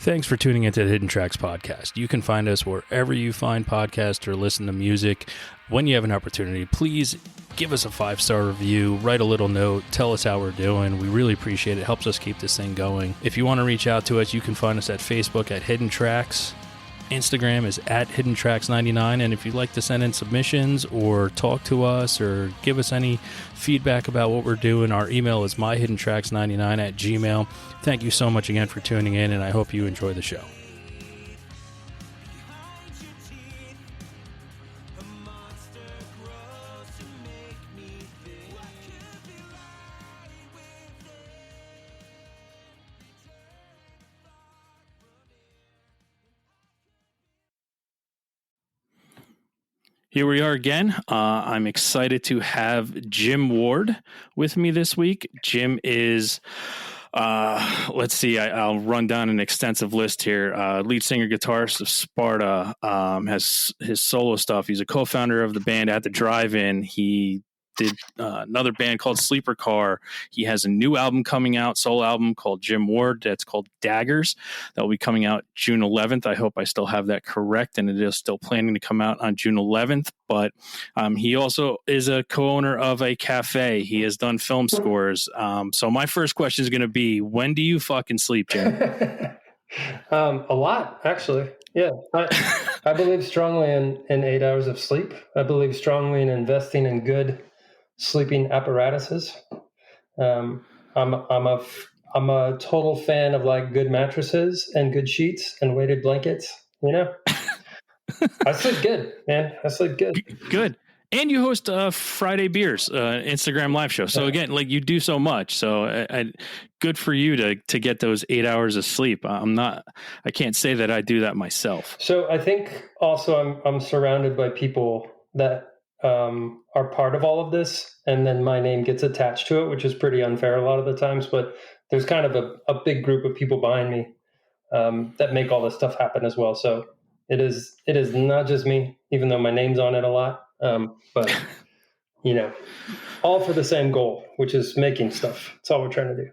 Thanks for tuning into the Hidden Tracks podcast. You can find us wherever you find podcasts or listen to music. When you have an opportunity, please give us a 5-star review, write a little note, tell us how we're doing. We really appreciate it. It helps us keep this thing going. If you want to reach out to us, you can find us at Facebook at Hidden Tracks. Instagram is at HiddenTracks99, and if you'd like to send in submissions or talk to us or give us any feedback about what we're doing, our email is myhiddentracks99@gmail.com. Thank you so much again for tuning in, and I hope you enjoy the show. Here we are again. I'm excited to have Jim Ward with me this week. Jim is, let's see, I'll run down an extensive list here. Lead singer, guitarist of Sparta, has his solo stuff. He's a co-founder of the band At the Drive-In. He did another band called SLEEPERCAR. He has a new album coming out, solo album called Jim Ward. That's called DAGGERS. That will be coming out June 11th. I hope I still have that correct, and it is still planning to come out on June 11th. But he also is a co-owner of a cafe. He has done film scores. So my first question is going to be, when do you fucking sleep, Jim? A lot, actually. Yeah. I believe strongly in 8 hours of sleep. I believe strongly in investing in good sleeping apparatuses. I'm a total fan of like good mattresses and good sheets and weighted blankets. You know, I sleep good, man. I sleep good. Good. And you host Friday Beers Instagram live show. So again, like you do so much. So good for you to get those 8 hours of sleep. I can't say that I do that myself. So I think also I'm surrounded by people that are part of all of this, and then my name gets attached to it, which is pretty unfair a lot of the times. But there's kind of a big group of people behind me that make all this stuff happen as well. So it is not just me, even though my name's on it a lot. But you know, all for the same goal, which is making stuff. That's all we're trying to do.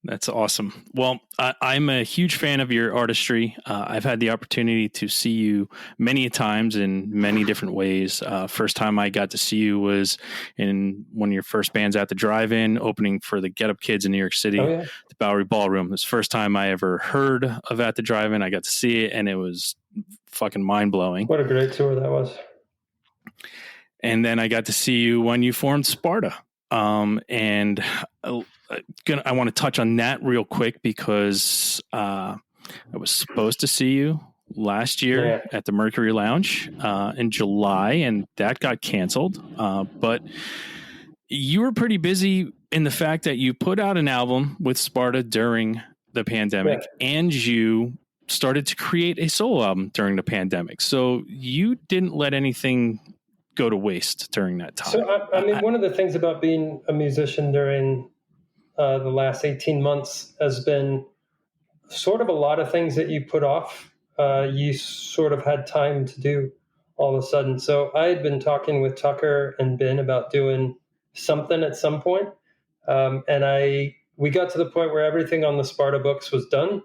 That's awesome. Well, I'm a huge fan of your artistry. I've had the opportunity to see you many times in many different ways. First time I got to see you was in one of your first bands At the Drive-In, opening for the Get Up Kids in New York City, the Bowery Ballroom. It was the first time I ever heard of At the Drive-In. I got to see it, and it was fucking mind-blowing. What a great tour that was. And then I got to see you when you formed Sparta. And I want to touch on that real quick because I was supposed to see you last year at the Mercury Lounge in July, and that got canceled. But you were pretty busy in the fact that you put out an album with Sparta during the pandemic, and you started to create a solo album during the pandemic. So you didn't let anything go to waste during that time. So, I mean, one of the things about being a musician during the last 18 months has been sort of a lot of things that you put off. You sort of had time to do all of a sudden. So I had been talking with Tucker and Ben about doing something at some point. And we got to the point where everything on the Sparta books was done.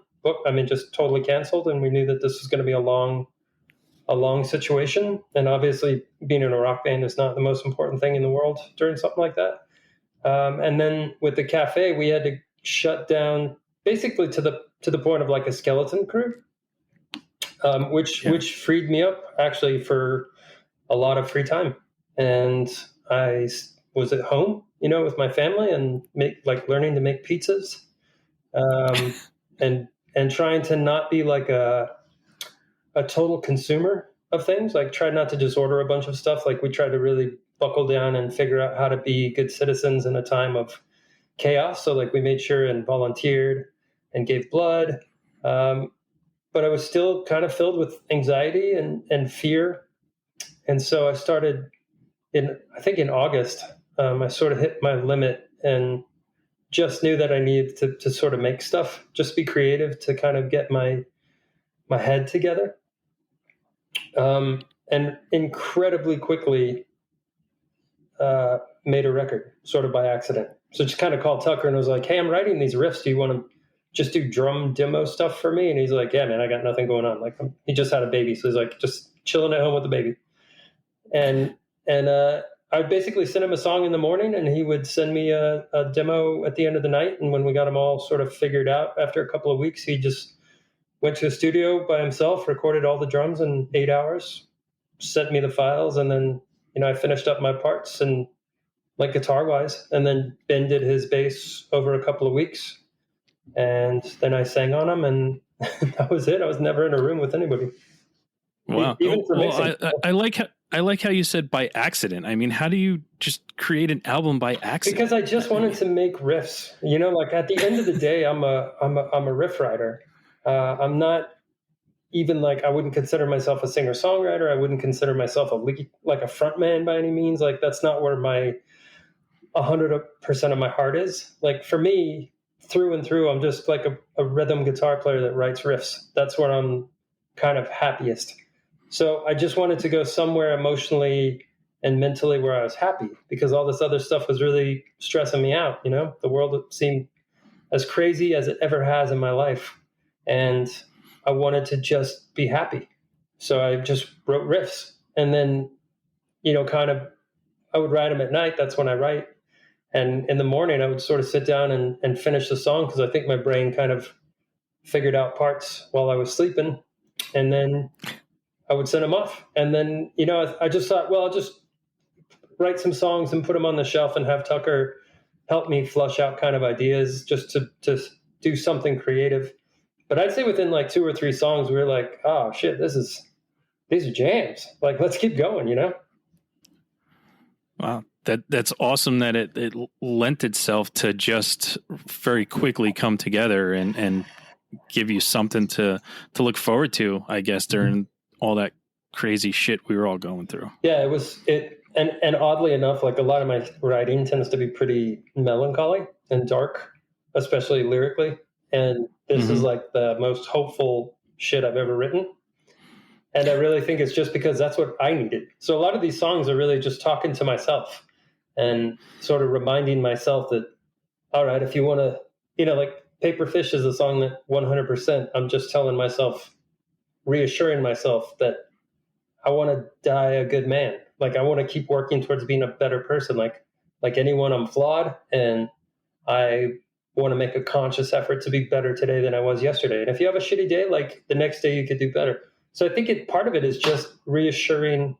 Just totally canceled. And we knew that this was going to be a long situation. And obviously being in a rock band is not the most important thing in the world during something like that. And then with the cafe, we had to shut down basically to the point of like a skeleton crew, which freed me up actually for a lot of free time. And I was at home, with my family and learning to make pizzas, and trying to not be like a total consumer of things. Like try not to just order a bunch of stuff. Like we tried to really buckle down and figure out how to be good citizens in a time of chaos. So like we made sure and volunteered and gave blood. But I was still kind of filled with anxiety and fear. And so I started in August, I sort of hit my limit and just knew that I needed to sort of make stuff, just be creative to kind of get my head together. And incredibly quickly made a record sort of by accident. So just kind of called Tucker and was like, hey, I'm writing these riffs. Do you want to just do drum demo stuff for me? And he's like, yeah, man, I got nothing going on. Like, he just had a baby. So he's like, just chilling at home with the baby. And I would basically send him a song in the morning, and he would send me a demo at the end of the night. And when we got them all sort of figured out after a couple of weeks, he just went to a studio by himself, recorded all the drums in 8 hours, sent me the files, and then, I finished up my parts and like guitar wise, and then Ben did his bass over a couple of weeks. And then I sang on them, and that was it. I was never in a room with anybody. Wow. Even for mixing. I like how you said by accident. I mean, how do you just create an album by accident? Because I just wanted to make riffs. Like at the end of the day, I'm a riff writer. I'm not even like, I wouldn't consider myself a singer songwriter. I wouldn't consider myself like a front man by any means. Like, that's not where my 100% of my heart is. Like, for me, through and through, I'm just like a rhythm guitar player that writes riffs. That's where I'm kind of happiest. So I just wanted to go somewhere emotionally and mentally where I was happy, because all this other stuff was really stressing me out. The world seemed as crazy as it ever has in my life. And I wanted to just be happy. So I just wrote riffs, and then, I would write them at night. That's when I write. And in the morning I would sort of sit down and finish the song, because I think my brain kind of figured out parts while I was sleeping. And then I would send them off. And then, I just thought, well, I'll just write some songs and put them on the shelf and have Tucker help me flush out kind of ideas, just to do something creative. But I'd say within like 2 or 3 songs, we were like, oh shit, these are jams. Like, let's keep going, Wow. That's awesome that it lent itself to just very quickly come together and give you something to look forward to, I guess, during all that crazy shit we were all going through. Yeah, and oddly enough, like, a lot of my writing tends to be pretty melancholy and dark, especially lyrically. And this is like the most hopeful shit I've ever written. And I really think it's just because that's what I needed. So a lot of these songs are really just talking to myself and sort of reminding myself that, all right, if you want to, like Paper Fish is a song that 100%, I'm just telling myself, reassuring myself that I want to die a good man. Like, I want to keep working towards being a better person. Like anyone, I'm flawed, and I want to make a conscious effort to be better today than I was yesterday. And if you have a shitty day, like, the next day you could do better. So I think part of it is just reassuring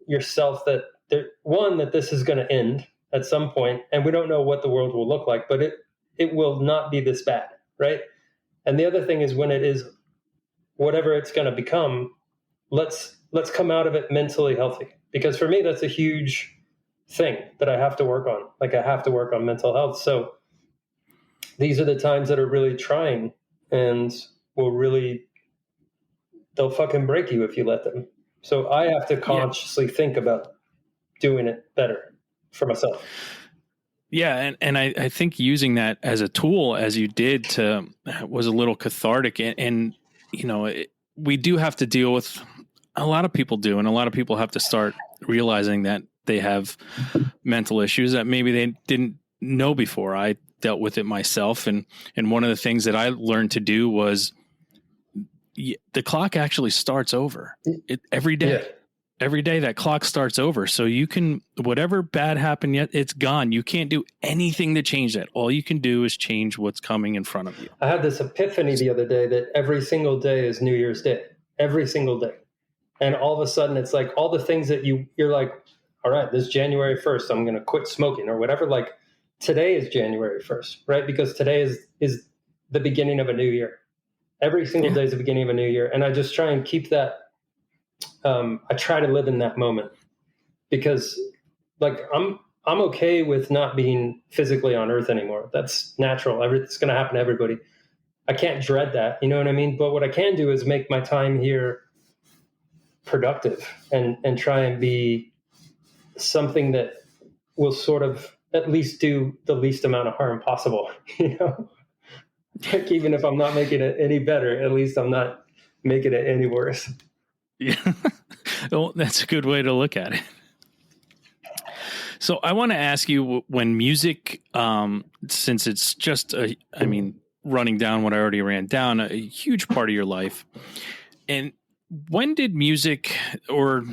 yourself that that this is going to end at some point, and we don't know what the world will look like, but it will not be this bad, right? And the other thing is, when it is whatever it's going to become, let's come out of it mentally healthy. Because for me, that's a huge thing that I have to work on. Like, I have to work on mental health. So these are the times that are really trying, and they'll fucking break you if you let them. So I have to consciously think about doing it better for myself. Yeah. And I think using that as a tool, as you did, was a little cathartic. And we do have to deal with, a lot of people do, and a lot of people have to start realizing that they have mental issues that maybe they didn't know before. I dealt with it myself. And one of the things that I learned to do was, the clock actually starts over every day. Yeah. Every day that clock starts over. So you can, whatever bad happened yet, it's gone. You can't do anything to change that. All you can do is change what's coming in front of you. I had this epiphany the other day that every single day is New Year's Day. Every single day. And all of a sudden, it's like all the things that you're like, all right, this January 1st, I'm going to quit smoking or whatever. Like, today is January 1st, right? Because today is the beginning of a new year. Every single day is the beginning of a new year. And I just try and keep that. I try to live in that moment, because like, I'm okay with not being physically on earth anymore. That's natural. It's going to happen to everybody. I can't dread that. You know what I mean? But what I can do is make my time here productive and try and be something that will sort of at least do the least amount of harm possible. Like, even if I'm not making it any better, at least I'm not making it any worse. Yeah. Well, that's a good way to look at it. So I want to ask you, when music, since it's just, running down what I already ran down, a huge part of your life. And when did music, or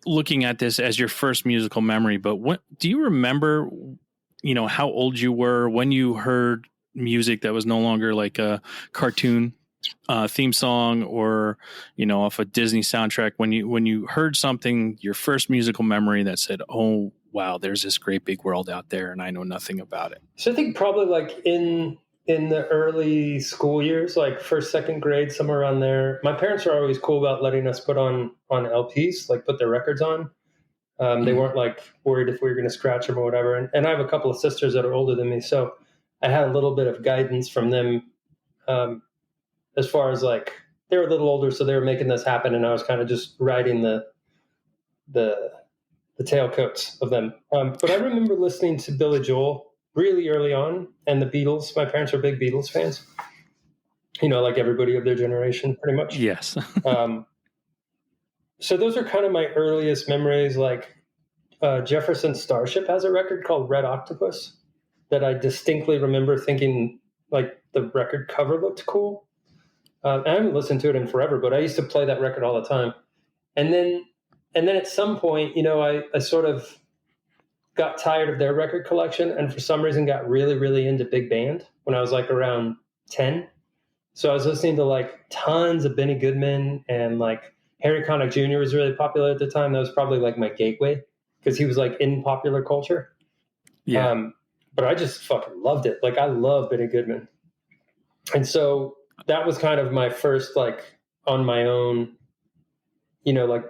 looking at this as your first musical memory, but what do you remember, how old you were when you heard music that was no longer like a cartoon theme song or, off a Disney soundtrack, when you heard something, your first musical memory that said, oh, wow, there's this great big world out there and I know nothing about it? So I think probably like in the early school years, like first, second grade, somewhere around there, my parents were always cool about letting us put on LPs, like put their records on. They weren't like worried if we were going to scratch them or whatever. And I have a couple of sisters that are older than me, so I had a little bit of guidance from them, as far as like they were a little older, so they were making this happen, and I was kind of just riding the tailcoats of them. But I remember listening to Billy Joel really early on, and the Beatles. My parents are big Beatles fans, like everybody of their generation, pretty much. Yes. So those are kind of my earliest memories. Like Jefferson Starship has a record called Red Octopus that I distinctly remember thinking like the record cover looked cool. I haven't listened to it in forever, but I used to play that record all the time. And then at some point, I sort of got tired of their record collection, and for some reason got really, really into big band when I was like around 10. So I was listening to like tons of Benny Goodman, and like Harry Connick Jr. was really popular at the time. That was probably like my gateway because he was like in popular culture. Yeah. But I just fucking loved it. Like I love Benny Goodman. And so that was kind of my first, like on my own, like,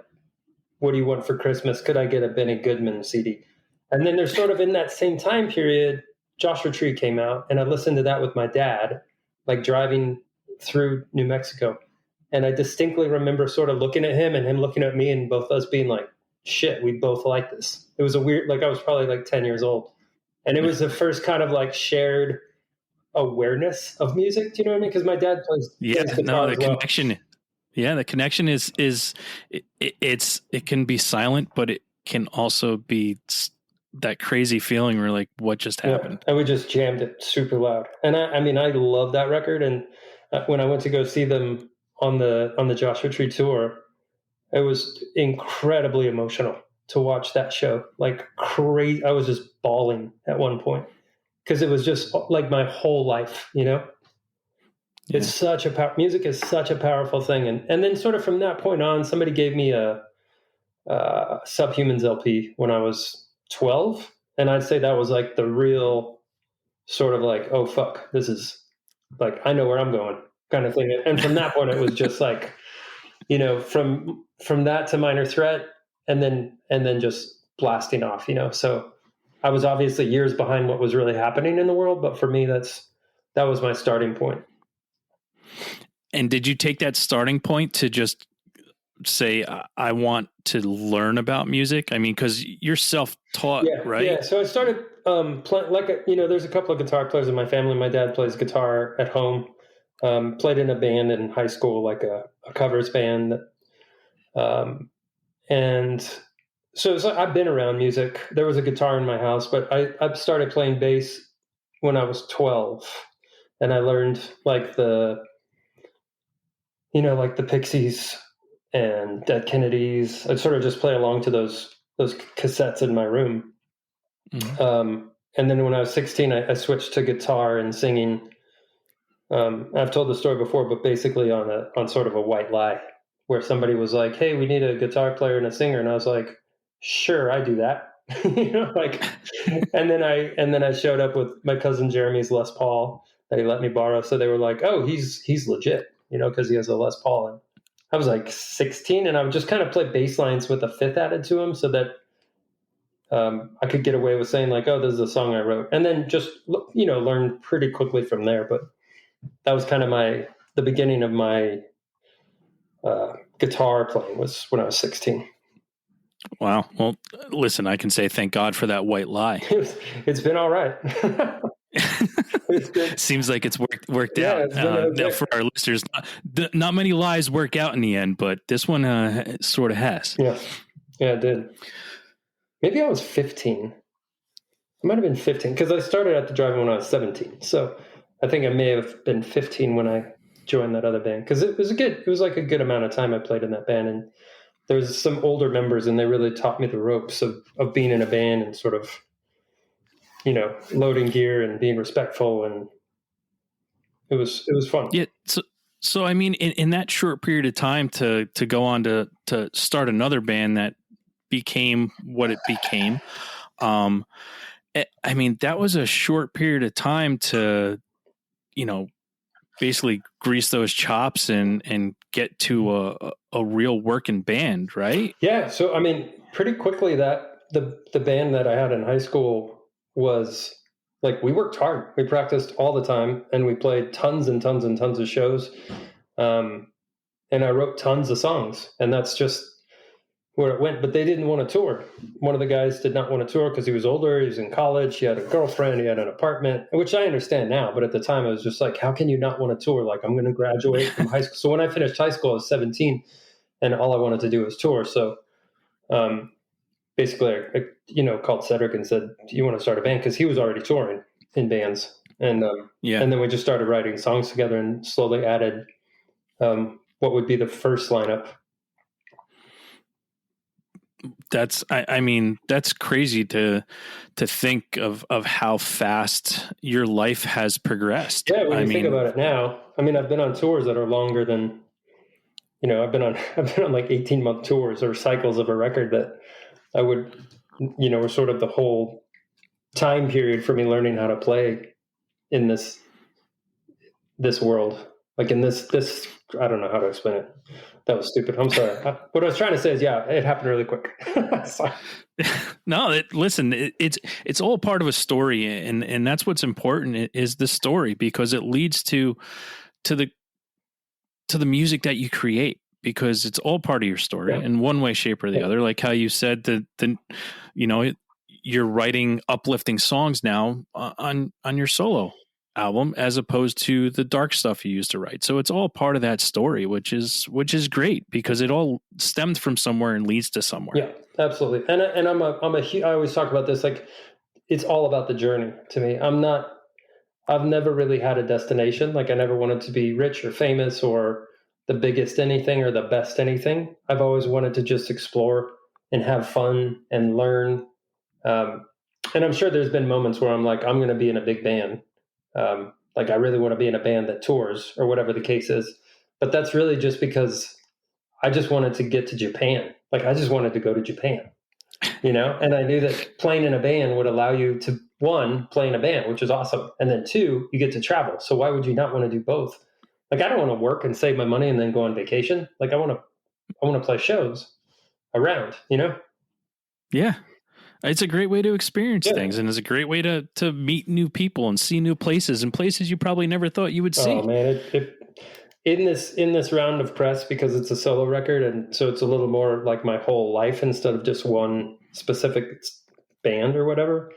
what do you want for Christmas? Could I get a Benny Goodman CD? And then there's sort of in that same time period, Joshua Tree came out, and I listened to that with my dad, like driving through New Mexico. And I distinctly remember sort of looking at him and him looking at me, and both us being like, shit, we both like this. It was a weird, like I was probably like 10 years old. And it was the first kind of like shared awareness of music. Do you know what I mean? Because my dad plays guitar as well. Connection. Yeah, the connection is it can be silent, but it can also be that crazy feeling where like, what just happened? Yeah, and we just jammed it super loud. And I mean, I love that record. And when I went to go see them on the Joshua Tree tour, it was incredibly emotional to watch that show. Like crazy, I was just bawling at one point because it was just like my whole life, Yeah. It's such music is such a powerful thing. And then sort of from that point on, somebody gave me a Subhumans LP when I was 12. And I'd say that was like the real sort of like, oh fuck, this is like, I know where I'm going kind of thing. And from that point, it was just like, from that to Minor Threat and then just blasting off, So I was obviously years behind what was really happening in the world. But for me, that was my starting point. And did you take that starting point to just say, I want to learn about music? I mean, because you're self-taught, right? Yeah. So I started there's a couple of guitar players in my family. My dad plays guitar at home. Played in a band in high school, like a covers band. And so I've been around music. There was a guitar in my house, but I started playing bass when I was 12. And I learned like the Pixies and Dead Kennedys. I'd sort of just play along to those cassettes in my room. Mm-hmm. And then when I was 16, I switched to guitar and singing. I've told the story before, but basically on sort of a white lie, where somebody was like, "Hey, we need a guitar player and a singer," and I was like, "Sure, I do that." And then I showed up with my cousin Jeremy's Les Paul that he let me borrow. So they were like, "Oh, he's legit," because he has a Les Paul. And I was like 16, and I would just kind of play bass lines with a fifth added to them, so that I could get away with saying like, "Oh, this is a song I wrote," and then just learn pretty quickly from there. But that was kind of the beginning of my guitar playing was when I was 16. Wow. Well, listen, I can say thank God for that white lie. It's been all right. Seems like it's worked out. Now, for our listeners, not many lies work out in the end, but this one sort of has. Yeah, it did. Maybe I was 15. I might have been 15 because I started at the drive when I was 17. So I think I may have been 15 when I joined that other band, because it was like a good amount of time I played in that band, and there was some older members, and they really taught me the ropes of being in a band and sort of, loading gear and being respectful, and it was fun. Yeah. So I mean, in that short period of time to go on to start another band that became what it became, I mean, that was a short period of time to, basically grease those chops and get to a real working band, right? Yeah. So, I mean, pretty quickly that the band that I had in high school was like, we worked hard. We practiced all the time, and we played tons and tons and tons of shows. And I wrote tons of songs, and that's just where it went. But they didn't want to tour. One of the guys did not want to tour because he was older. He was in college. He had a girlfriend. He had an apartment, which I understand now. But at the time, I was just like, how can you not want to tour? Like, I'm going to graduate from high school. So when I finished high school, I was 17, and all I wanted to do was tour. So basically, I called Cedric and said, do you want to start a band? Because he was already touring in bands. And and then we just started writing songs together and slowly added what would be the first lineup. I mean, that's crazy to think of how fast your life has progressed. Yeah, when you think about it now, I mean, I've been on tours that are longer than, I've been on like 18-month tours or cycles of a record that I would, were sort of the whole time period for me learning how to play in this world. Like in this, I don't know how to explain it. That was stupid. I'm sorry. What I was trying to say is, yeah, it happened really quick. No, listen, it's all part of a story, and that's what's important is the story, because it leads to the music that you create, because it's all part of your story in one way, shape, or the other. Like how you said that you're writing uplifting songs now on your solo album, as opposed to the dark stuff you used to write. So it's all part of that story, which is great, because it all stemmed from somewhere and leads to somewhere. Yeah, absolutely. And I always talk about this, like, it's all about the journey to me. I've never really had a destination. Like, I never wanted to be rich or famous or the biggest anything or the best anything. I've always wanted to just explore and have fun and learn. And I'm sure there's been moments where I'm like, I'm going to be in a big band. Like, I really want to be in a band that tours or whatever the case is. But that's really just because I just wanted to get to Japan. Like, I just wanted to go to Japan, and I knew that playing in a band would allow you to, one, play in a band, which is awesome. And then two, you get to travel. So why would you not want to do both? Like, I don't want to work and save my money and then go on vacation. Like, I want to play shows around, Yeah. It's a great way to experience things, and it's a great way to meet new people and see new places, and places you probably never thought you would see. Oh man, in this round of press, because it's a solo record, and so it's a little more like my whole life instead of just one specific band or whatever.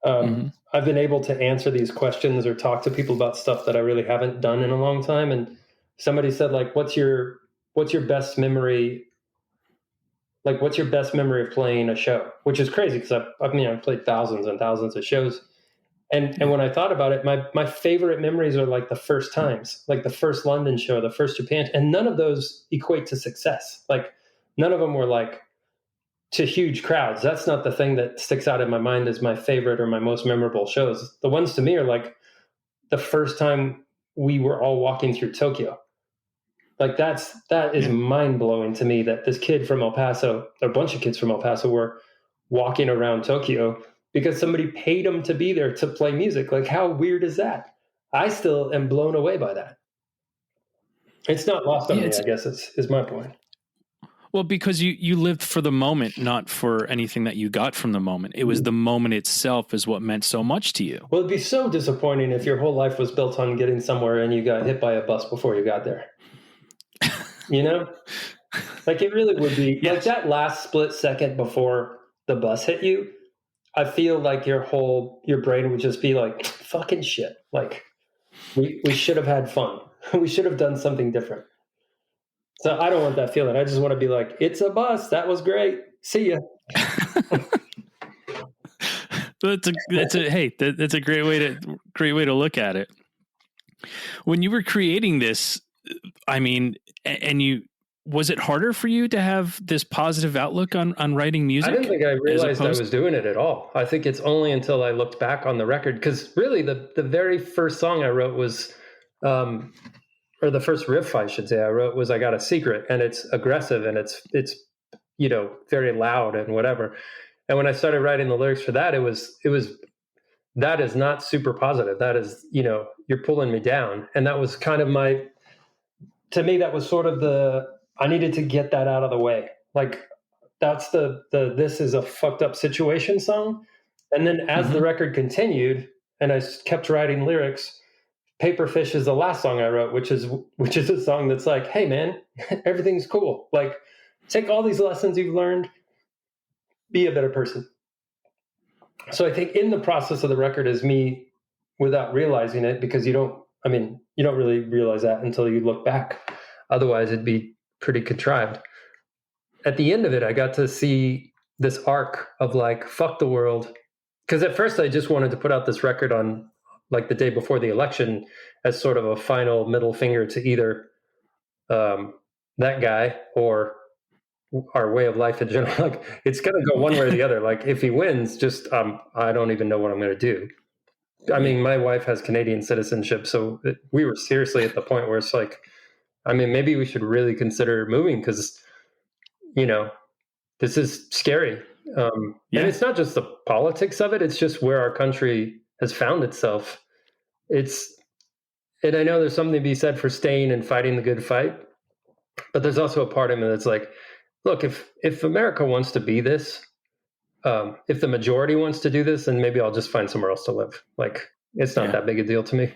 I've been able to answer these questions or talk to people about stuff that I really haven't done in a long time. And somebody said, like, what's your best memory? Like, what's your best memory of playing a show? Which is crazy, because I've played thousands and thousands of shows. And when I thought about it, my favorite memories are like the first times, like the first London show, the first Japan, and none of those equate to success. Like, none of them were like to huge crowds. That's not the thing that sticks out in my mind as my favorite or my most memorable shows. The ones to me are like the first time we were all walking through Tokyo. Like, that is mind blowing to me, that this kid from El Paso, or a bunch of kids from El Paso, were walking around Tokyo because somebody paid them to be there to play music. Like, how weird is that? I still am blown away by that. It's not lost on me, I guess is my point. Well, because you lived for the moment, not for anything that you got from the moment. It was the moment itself is what meant so much to you. Well, it'd be so disappointing if your whole life was built on getting somewhere and you got hit by a bus before you got there. Like, it really would be like that last split second before the bus hit you. I feel like your brain would just be like, fucking shit. Like, we should have had fun. We should have done something different. So I don't want that feeling. I just want to be like, it's a bus. That was great. See ya. That's a great way to look at it. When you were creating this, I mean, was it harder for you to have this positive outlook on writing music? I didn't think I realized I was doing it at all. I think it's only until I looked back on the record, because really the very first song I wrote was, or the first riff I should say I wrote was "I Got a Secret," and it's aggressive and it's very loud and whatever. And when I started writing the lyrics for that, it was that is not super positive. That is, you're pulling me down. And that was kind of to me, that was sort of I needed to get that out of the way. Like, that's the "this is a fucked up situation" song. And then as the record continued and I kept writing lyrics, Paperfish is the last song I wrote, which is a song that's like, hey man, everything's cool. Like, take all these lessons you've learned, be a better person. So I think in the process of the record is me, without realizing it, because you don't really realize that until you look back. Otherwise it'd be pretty contrived. At the end of it, I got to see this arc of like, fuck the world. Because at first I just wanted to put out this record on like the day before the election as sort of a final middle finger to either that guy or our way of life in general. Like, it's going to go one way or the other. Like, if he wins, just I don't even know what I'm going to do. I mean, my wife has Canadian citizenship, so we were seriously at the point where it's like, I mean, maybe we should really consider moving, because this is scary. And it's not just the politics of it, it's just where our country has found itself. And I know there's something to be said for staying and fighting the good fight, but there's also a part of me that's like, look, if America wants to be this, if the majority wants to do this, then maybe I'll just find somewhere else to live. Like, it's not that big a deal to me.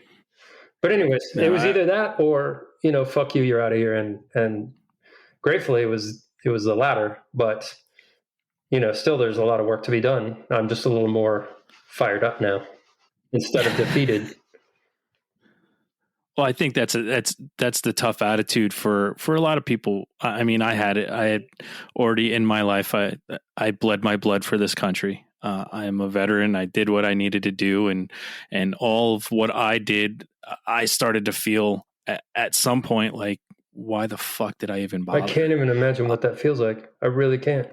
But anyways, it was either that or, fuck you, you're out of here. And gratefully it was the latter, but still there's a lot of work to be done. I'm just a little more fired up now instead of defeated. Well, I think that's the tough attitude for a lot of people. I mean, I had it. I had already in my life. I bled my blood for this country. I am a veteran. I did what I needed to do, and all of what I did, I started to feel at some point like, why the fuck did I even bother? I can't even imagine what that feels like. I really can't.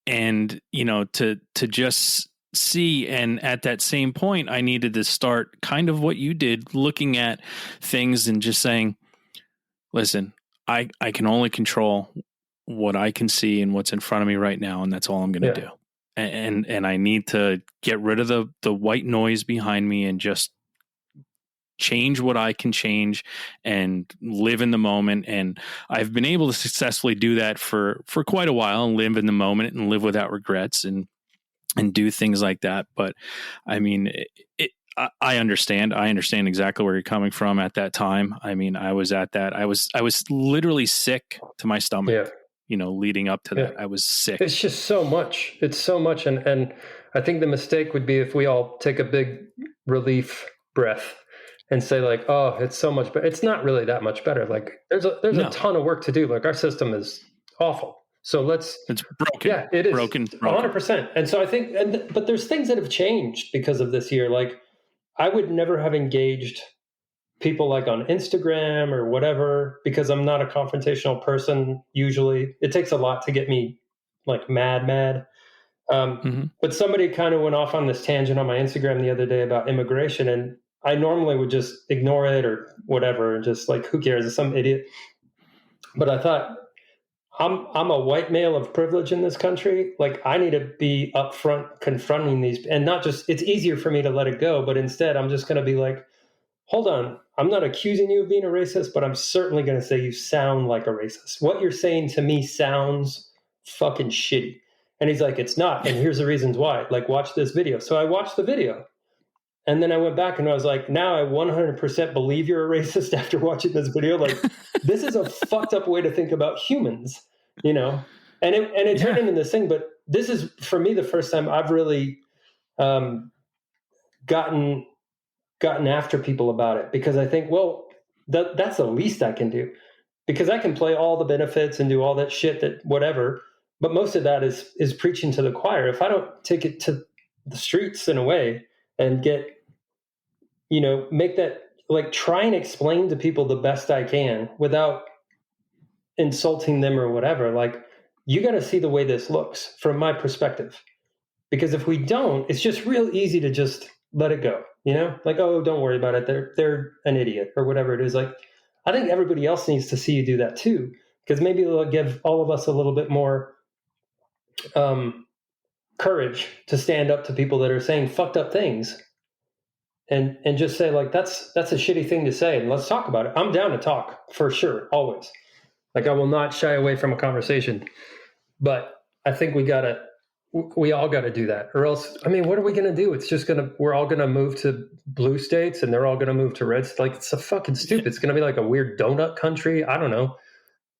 And to just see, and at that same point I needed to start kind of what you did, looking at things and just saying, listen, I can only control what I can see and what's in front of me right now, and that's all I'm going to do. And I need to get rid of the white noise behind me and just change what I can change and live in the moment. And I've been able to successfully do that for quite a while, and live in the moment and live without regrets and do things like that. But I mean, I understand exactly where you're coming from at that time. I mean, I was at that. I was literally sick to my stomach, leading up to that. I was sick. It's just so much. It's so much. And I think the mistake would be if we all take a big relief breath and say like, oh, it's so much better. It's not really that much better. Like, there's a ton of work to do. Like, our system is awful. So it's broken. Yeah, it is broken. 100%. And so I think, but there's things that have changed because of this year. Like, I would never have engaged people like on Instagram or whatever, because I'm not a confrontational person. Usually it takes a lot to get me like mad. But somebody kind of went off on this tangent on my Instagram the other day about immigration, and I normally would just ignore it or whatever, and just like, who cares? It's some idiot. But I thought, I'm a white male of privilege in this country. Like, I need to be upfront confronting these, and not just, it's easier for me to let it go, but instead I'm just going to be like, hold on, I'm not accusing you of being a racist, but I'm certainly going to say you sound like a racist. What you're saying to me sounds fucking shitty. And he's like, it's not. And here's the reasons why. Like, watch this video. So I watched the video. And then I went back and I was like, now I 100% believe you're a racist after watching this video. Like, this is a fucked up way to think about humans, And it turned into this thing. But this is, for me, the first time I've really gotten after people about it, because I think, well, that's the least I can do, because I can play all the benefits and do all that shit, that whatever. But most of that is preaching to the choir. If I don't take it to the streets in a way and get, make that like try and explain to people the best I can without insulting them or whatever. Like, you got to see the way this looks from my perspective, because if we don't, it's just real easy to just let it go, you know, like, oh, don't worry about it, they're an idiot or whatever it is. Like, I think everybody else needs to see you do that too, because maybe it'll give all of us a little bit more courage to stand up to people that are saying fucked up things, and just say, like, that's a shitty thing to say, and let's talk about it. I'm down to talk for sure, always. Like, I will not shy away from a conversation, but I think we all got to do that, or else, I mean, what are we going to do? It's just we're all going to move to blue states and they're all going to move to red. Like, it's a fucking stupid. It's going to be like a weird donut country. I don't know.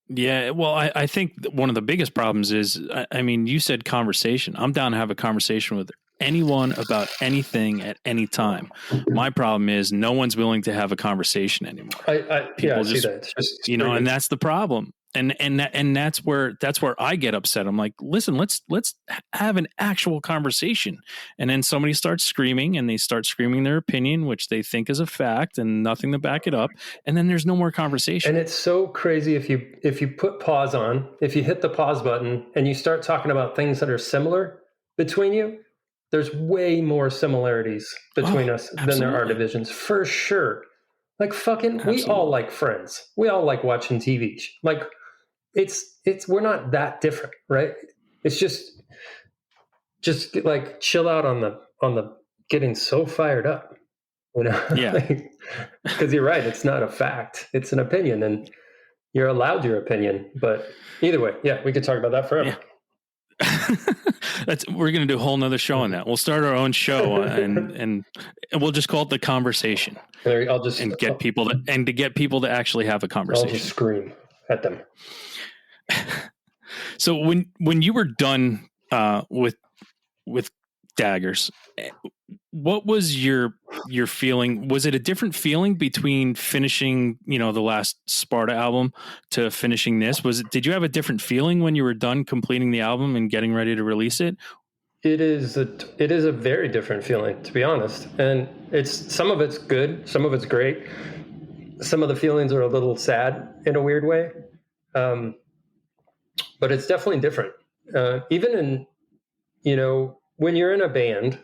Yeah, well, I think one of the biggest problems is, I mean, you said conversation. I'm down to have a conversation with anyone about anything at any time. My problem is no one's willing to have a conversation anymore. I see that. It's just, you know, and that's the problem. And that's where I get upset. I'm like, listen, let's have an actual conversation. And then somebody starts screaming, and they start screaming their opinion, which they think is a fact and nothing to back it up. And then there's no more conversation. And it's so crazy if you put pause on, if you hit the pause button and you start talking about things that are similar between you, there's way more similarities between us than there are divisions, for sure. Like, fucking, we all like Friends. We all like watching TV. Like, it's we're not that different, right? It's just like chill out on the getting so fired up, you know? Yeah. Because you're right, it's not a fact, it's an opinion, and you're allowed your opinion. But either way, yeah, we could talk about that forever. Yeah. We're going to do a whole nother show on that. We'll start our own show and we'll just call it The Conversation. Get people to actually have a conversation. I'll just scream at them. So when you were done with Daggers, what was your feeling? Was it a different feeling between finishing, you know, the last Sparta album to finishing this? Did you have a different feeling when you were done completing the album and getting ready to release it? It is a very different feeling, to be honest. And some of it's good, some of it's great. Some of the feelings are a little sad in a weird way. But it's definitely different. Even in, you know, when you're in a band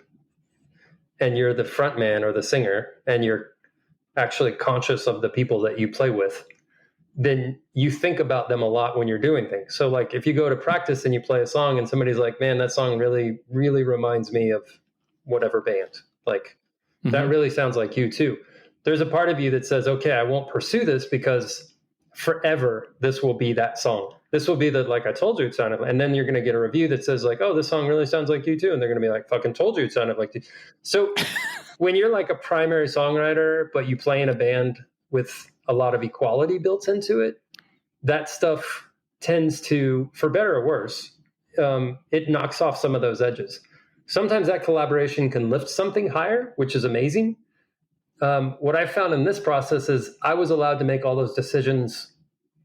and you're the front man or the singer and you're actually conscious of the people that you play with, then you think about them a lot when you're doing things. So, like, if you go to practice and you play a song and somebody's like, man, that song really, really reminds me of whatever band, like, that really sounds like you too. There's a part of you that says, okay, I won't pursue this because forever this will be that song. This will be like, I told you it sounded like, and then you're going to get a review that says, like, oh, this song really sounds like you too. And they're going to be like, fucking told you it sounded like you. So when you're like a primary songwriter, but you play in a band with a lot of equality built into it, that stuff tends to, for better or worse, it knocks off some of those edges. Sometimes that collaboration can lift something higher, which is amazing. What I found in this process is I was allowed to make all those decisions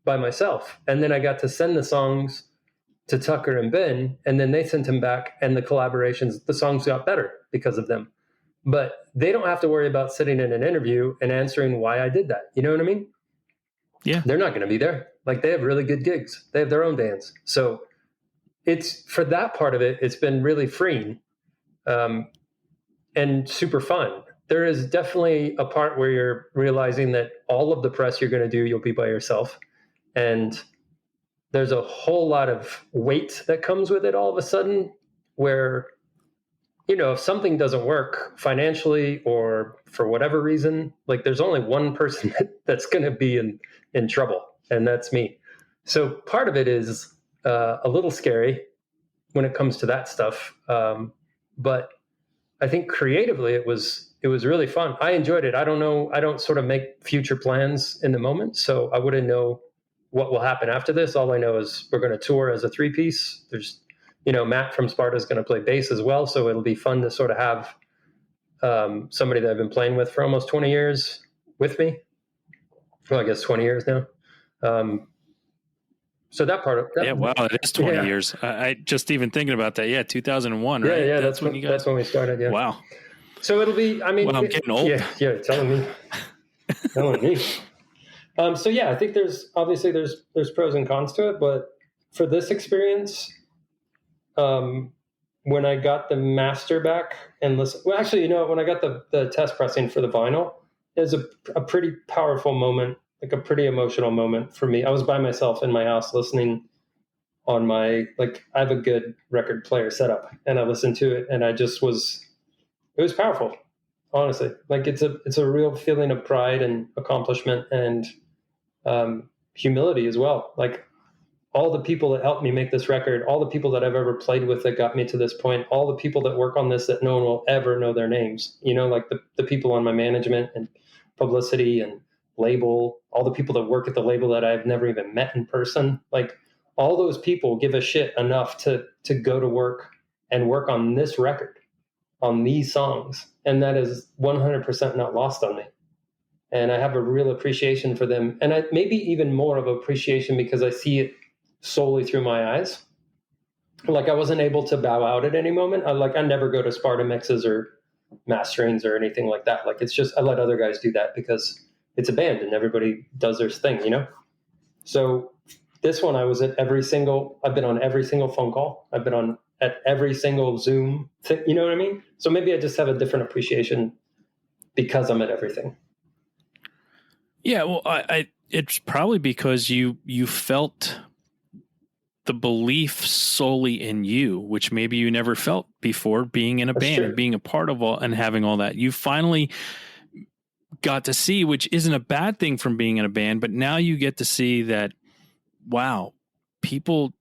by myself. And then I got to send the songs to Tucker and Ben, and then they sent them back, and the songs got better because of them. But they don't have to worry about sitting in an interview and answering why I did that. You know what I mean? Yeah. They're not going to be there. Like, they have really good gigs. They have their own bands. So it's, for that part of it, it's been really freeing and super fun. There is definitely a part where you're realizing that all of the press you're going to do, you'll be by yourself. And there's a whole lot of weight that comes with it all of a sudden, where, you know, if something doesn't work financially or for whatever reason, like, there's only one person that's going to be in trouble, and that's me. So part of it is a little scary when it comes to that stuff. But I think creatively it was really fun. I enjoyed it. I don't sort of make future plans in the moment, so I wouldn't know what will happen after this. All I know is we're going to tour as a 3-piece. There's, you know, Matt from Sparta is going to play bass as well, so it'll be fun to sort of have somebody that I've been playing with for almost 20 years with me. Well, I guess 20 years now. So that part of that, yeah, wow, it is 20 years. I just even thinking about that. Yeah, 2001, right? Yeah, that's when we started. Yeah. Wow. So it'll be, I mean, well, I'm getting old. Yeah, telling me. Telling me. So yeah, I think there's pros and cons to it, but for this experience, when I got the master back and listen, well, actually, when I got the test pressing for the vinyl, it was a pretty powerful moment, like a pretty emotional moment for me. I was by myself in my house listening on I have a good record player setup, and I listened to it, and it was powerful, honestly. Like it's a real feeling of pride and accomplishment and humility as well. Like all the people that helped me make this record, all the people that I've ever played with that got me to this point, all the people that work on this that no one will ever know their names, like the people on my management and publicity and label, all the people that work at the label that I've never even met in person. Like all those people give a shit enough to go to work and work on this record, on these songs. And that is 100% not lost on me. And I have a real appreciation for them. And maybe even more of appreciation because I see it solely through my eyes. Like I wasn't able to bow out at any moment. I never go to SPARTA mixes or masterings or anything like that. Like it's just, I let other guys do that because it's a band and everybody does their thing, So this one, I've been on every single phone call. I've been at every single Zoom thing, you know what I mean? So maybe I just have a different appreciation because I'm at everything. Yeah, well, it's probably because you felt the belief solely in you, which maybe you never felt before being in a band and being a part of all and having all that. You finally got to see, which isn't a bad thing from being in a band, but now you get to see that, wow, people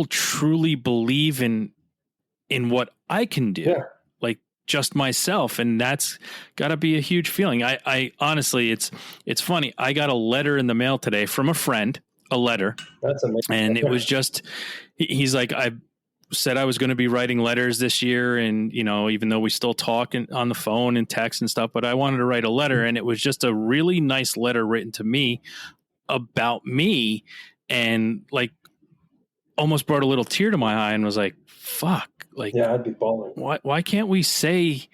truly believe in what I can do. Yeah. Like just myself. And that's gotta be a huge feeling. I honestly, it's funny. I got a letter in the mail today from a friend, a letter. That's amazing. And it was just, he's like, I said I was going to be writing letters this year. And, even though we still talk on the phone and text and stuff, but I wanted to write a letter. And it was just a really nice letter written to me about me, and like almost brought a little tear to my eye and was like, fuck, like, yeah, I'd be bawling. Why can't we say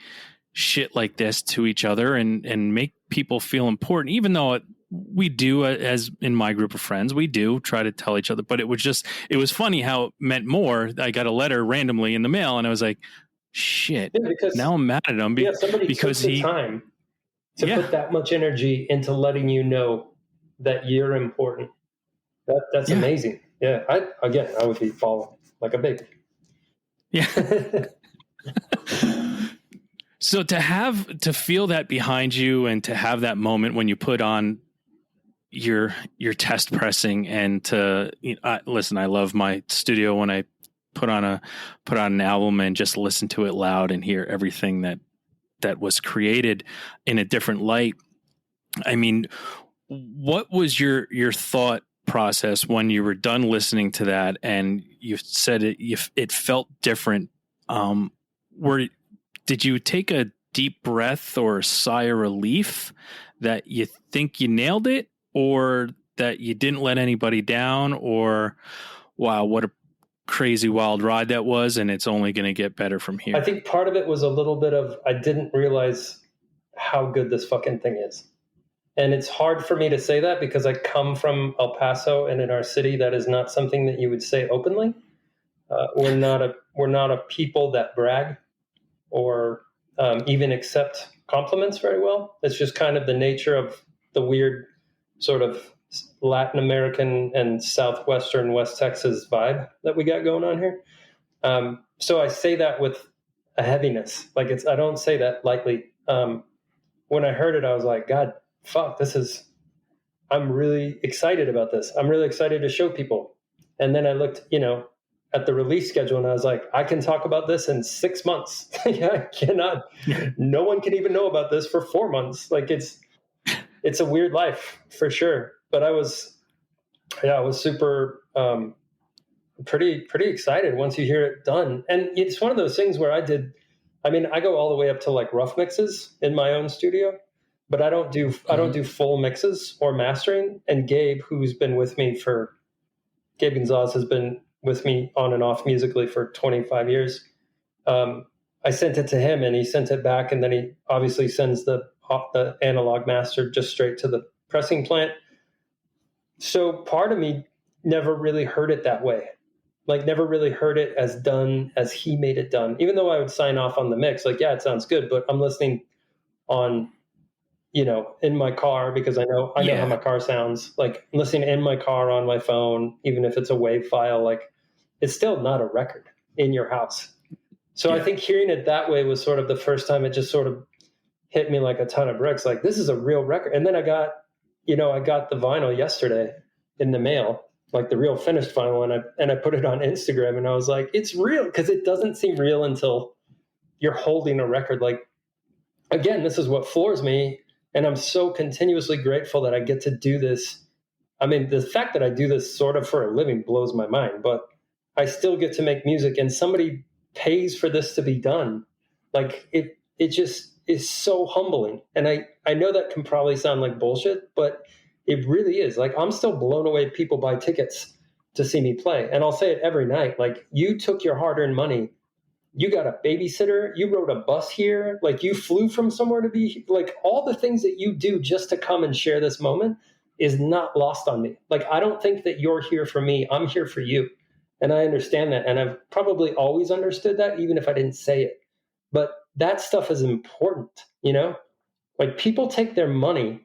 shit like this to each other and make people feel important, even though we do, as in my group of friends, we do try to tell each other, but it was funny how it meant more. I got a letter randomly in the mail and I was like, shit, now I'm mad at him because he took the time to put that much energy into letting you know that you're important. That's amazing. Yeah. I would be falling like a baby. Yeah. So to feel that behind you and to have that moment when you put on your test pressing and listen, I love my studio when I put on an album and just listen to it loud and hear everything that was created in a different light. I mean, what was your thought process when you were done listening to that and you said it felt different? Did you take a deep breath or a sigh of relief that you think you nailed it, or that you didn't let anybody down, or wow, what a crazy wild ride that was, and it's only going to get better from here? I think part of it was a little bit of, I didn't realize how good this fucking thing is. And it's hard for me to say that because I come from El Paso, and in our city, that is not something that you would say openly. We're not a people that brag or even accept compliments very well. It's just kind of the nature of the weird sort of Latin American and Southwestern West Texas vibe that we got going on here. So I say that with a heaviness. Like I don't say that lightly. When I heard it, I was like, God, fuck, I'm really excited about this. I'm really excited to show people. And then I looked, at the release schedule, and I was like, I can talk about this in 6 months. I cannot. No one can even know about this for 4 months. Like it's a weird life for sure. But I was super, pretty excited once you hear it done. And it's one of those things where I go all the way up to like rough mixes in my own studio, but I don't do full mixes or mastering. And Gabe, who's been with me Gabe Gonzalez has been with me on and off musically for 25 years. I sent it to him and he sent it back, and then he obviously sends the off the analog master just straight to the pressing plant. So part of me never really heard it that way. Like never really heard it as done as he made it done. Even though I would sign off on the mix, like, yeah, it sounds good, but I'm listening on, in my car because I know how my car sounds. Like listening in my car on my phone, even if it's a WAV file, like it's still not a record in your house. So I think hearing it that way was sort of the first time it just sort of hit me like a ton of bricks. Like this is a real record. And then I got the vinyl yesterday in the mail, like the real finished vinyl, and I put it on Instagram, and I was like, it's real, because it doesn't seem real until you're holding a record. Like, again, this is what floors me, and I'm so continuously grateful that I get to do this. I mean, the fact that I do this sort of for a living blows my mind, but I still get to make music, and somebody pays for this to be done. Like it just is so humbling. And I know that can probably sound like bullshit, but it really is. Like, I'm still blown away people buy tickets to see me play. And I'll say it every night. Like, you took your hard-earned money. You got a babysitter. You rode a bus here. Like, you flew from somewhere to be, like, all the things that you do just to come and share this moment is not lost on me. Like, I don't think that you're here for me. I'm here for you. And I understand that. And I've probably always understood that, even if I didn't say it. But that stuff is important, Like, people take their money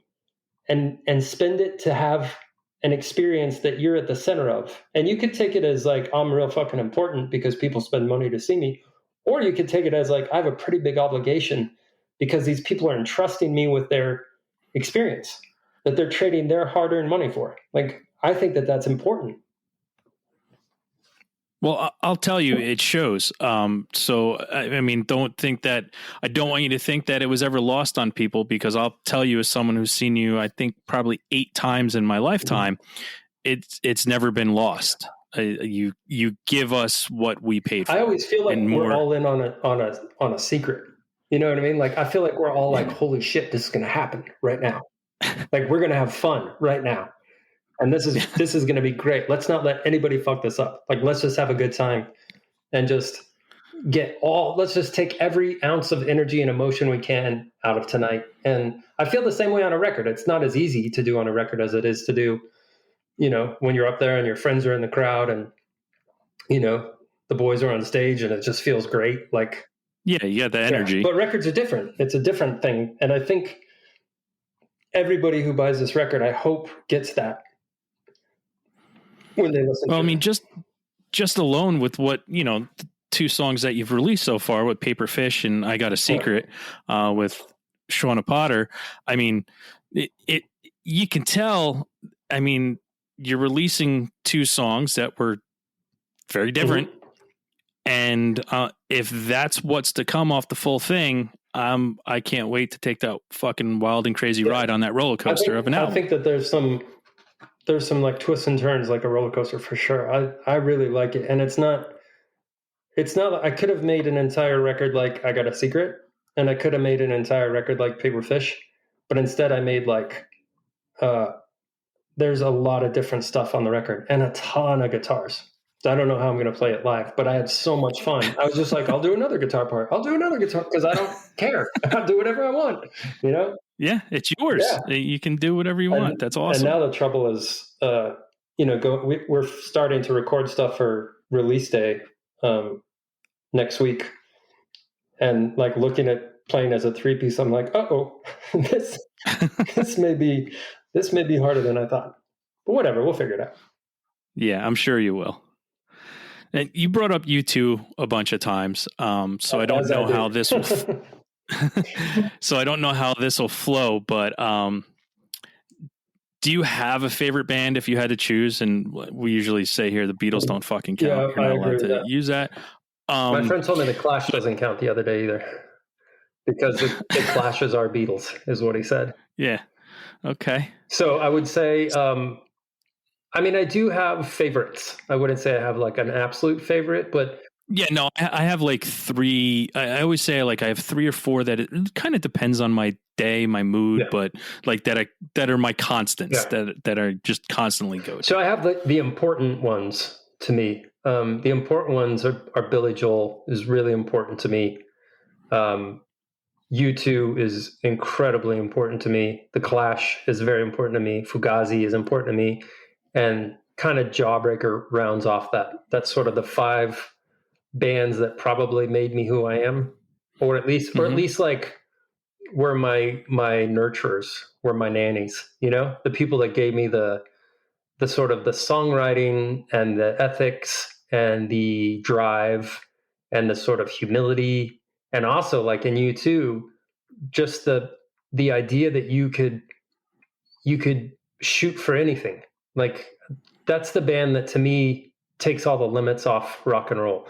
and spend it to have an experience that you're at the center of. And you could take it as like, I'm real fucking important because people spend money to see me. Or you could take it as like, I have a pretty big obligation because these people are entrusting me with their experience that they're trading their hard-earned money for. Like, I think that that's important. Well, I'll tell you, it shows. So, I mean, I don't want you to think that it was ever lost on people, because I'll tell you, as someone who's seen you, I think probably 8 times in my lifetime, it's never been lost. You give us what we paid for. I always feel like we're all in on a secret. You know what I mean? Like, I feel like we're all like, holy shit, this is going to happen right now. Like, we're going to have fun right now. And this is going to be great. Let's not let anybody fuck this up. Like, let's just have a good time and just let's just take every ounce of energy and emotion we can out of tonight. And I feel the same way on a record. It's not as easy to do on a record as it is to do, when you're up there and your friends are in the crowd and, the boys are on stage and it just feels great. Like, yeah, you got the energy. Yeah, but records are different. It's a different thing. And I think everybody who buys this record, I hope, gets that when they listen to it. I mean, just alone with what, 2 songs that you've released so far with Paper Fish and I Got a Secret, with Shauna Potter. I mean, you can tell, I mean, you're releasing 2 songs that were very different. Mm-hmm. And if that's what's to come off the full thing, I can't wait to take that fucking wild and crazy ride on that roller coaster of an album. I think that there's some like twists and turns, like a roller coaster, for sure. I really like it. And it's not, I could have made an entire record like I Got a Secret, and I could have made an entire record like Paper Fish, but instead I made like, there's a lot of different stuff on the record and a ton of guitars. I don't know how I'm going to play it live, but I had so much fun. I was just like, I'll do another guitar part. I'll do another guitar, because I don't care. I'll do whatever I want, Yeah, it's yours. Yeah. You can do whatever you want. That's awesome. And now the trouble is, we're starting to record stuff for release day next week. And like looking at playing as a 3-piece, I'm like, this may be harder than I thought. But whatever, we'll figure it out. Yeah, I'm sure you will. And you brought up U2 a bunch of times, so I don't know how this will. So I don't know how this will flow, but do you have a favorite band if you had to choose? And we usually say here the Beatles don't fucking count. Yeah, You're not allowed to use that. My friend told me the Clash doesn't count the other day either, because it clashes our Beatles, is what he said. Yeah. Okay. So I would say, I mean, I do have favorites. I wouldn't say I have like an absolute favorite, but yeah, no, I have like 3. I always say like I have 3 or 4 that it kind of depends on my day, my mood, but like that are my constants that are just constantly go to. So I have the important ones to me. The important ones are Billy Joel is really important to me. U2 is incredibly important to me. The Clash is very important to me. Fugazi is important to me. And kind of Jawbreaker rounds off that. That's sort of the 5 bands that probably made me who I am, or at least like were my nurturers, were my nannies, the people that gave me the sort of the songwriting and the ethics and the drive and the sort of humility. And also, like in U2, just the idea that you could shoot for anything. Like, that's the band that to me takes all the limits off rock and roll.